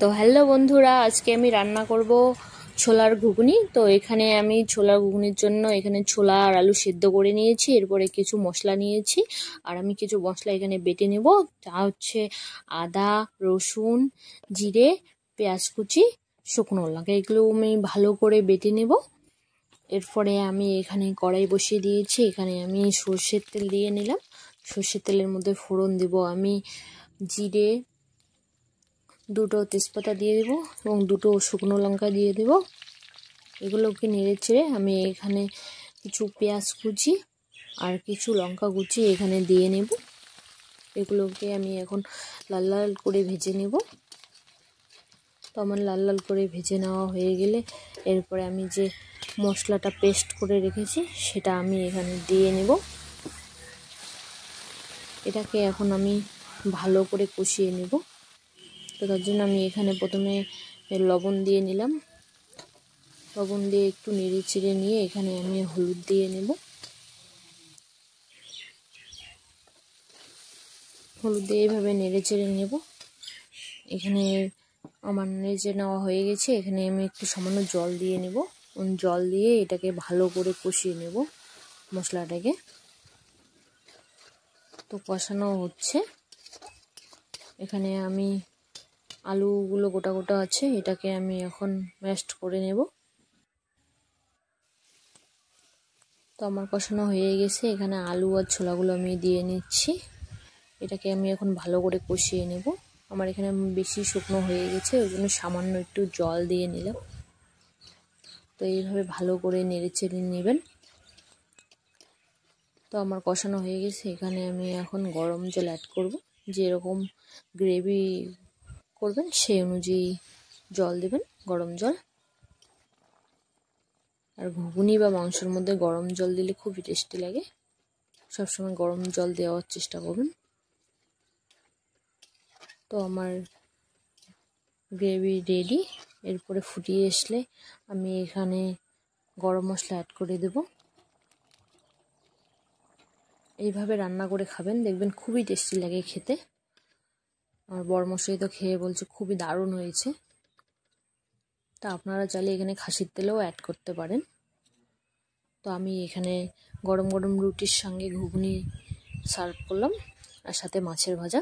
তো হ্যালো বন্ধুরা, আজকে আমি রান্না করব ছোলার ঘুগনি। তো এখানে আমি ছোলার ঘুগনির জন্য এখানে ছোলা আর আলু সিদ্ধ করে নিয়েছি, এরপরে কিছু মশলা নিয়েছি আর আমি কিছু মশলা এখানে বেটে নেব। তা হচ্ছে আদা, রসুন, জিরে, পেঁয়াজ কুচি, শুকনো লঙ্কা, এগুলো আমি ভালো করে বেটে নেব। এরপরে আমি এখানে কড়াই বসিয়ে দিয়েছি, এখানে আমি সর্ষের তেল দিয়ে নিলাম। সর্ষের তেলের মধ্যে ফোড়ন দেব আমি জিরে, দুটো তেজপাতা দিয়ে দেব এবং দুটো শুকনো লঙ্কা দিয়ে দেব। এগুলোকে নেড়ে চেড়ে আমি এখানে কিছু পেঁয়াজ কুচি আর কিছু লঙ্কা কুচি এখানে দিয়ে নেব। এগুলোকে আমি এখন লাল লাল করে ভেজে নেব। তো আমার লাল লাল করে ভেজে নেওয়া হয়ে গেলে এরপরে আমি যে মশলাটা পেস্ট করে রেখেছি সেটা আমি এখানে দিয়ে নেব। এটাকে এখন আমি ভালো করে কষিয়ে নেব। তো তার জন্য আমি এখানে প্রথমে লবণ দিয়ে নিলাম। লবণ দিয়ে একটু নেড়ে চেড়ে নিয়ে এখানে আমি হলুদ দিয়ে নেব। হলুদ দিয়ে এইভাবে নেড়ে চেড়ে নেব। এখানে আমার নেড়ে চেড়ে নেওয়া হয়ে গেছে, এখানে আমি একটু সামান্য জল দিয়ে নেব। জল দিয়ে এটাকে ভালো করে কষিয়ে নেব মশলাটাকে। তো কষানো হচ্ছে। এখানে আমি আলুগুলো গোটা গোটা আছে, এটাকে আমি এখন ম্যাশড করে নেব। তো আমার কষানো হয়ে গেছে, এখানে আলু আর ছোলাগুলো আমি দিয়ে নিচ্ছি। এটাকে আমি এখন ভালো করে কষিয়ে নেব। আমার এখানে বেশি শুকনো হয়ে গেছে, ওই জন্য সামান্য একটু জল দিয়ে নিলাম। তো এইভাবে ভালো করে নেড়ে চেড়ে নেবেন। তো আমার কষানো হয়ে গেছে, এখানে আমি এখন গরম জল অ্যাড করব। যেরকম গ্রেভি করবেন সেই অনুযায়ী জল দেবেন, গরম জল। আর ঘুগনি বা মাংসের মধ্যে গরম জল দিলে খুবই টেস্টি লাগে। সবসময় গরম জল দেওয়ার চেষ্টা করবেন। তো আমার গ্রেভি রেডি। এরপরে ফুটিয়ে আসলে আমি এখানে গরম মশলা অ্যাড করে দেব। এইভাবে রান্না করে খাবেন, দেখবেন খুবই টেস্টি লাগে খেতে। আমার বরমশাই তো খেয়ে বলছে খুবই দারুণ হয়েছে। তা আপনারা চাইলে এখানে খাসির তেলও অ্যাড করতে পারেন। তো আমি এখানে গরম গরম রুটির সঙ্গে ঘুগনি সার্ভ করলাম আর সাথে মাছের ভাজা।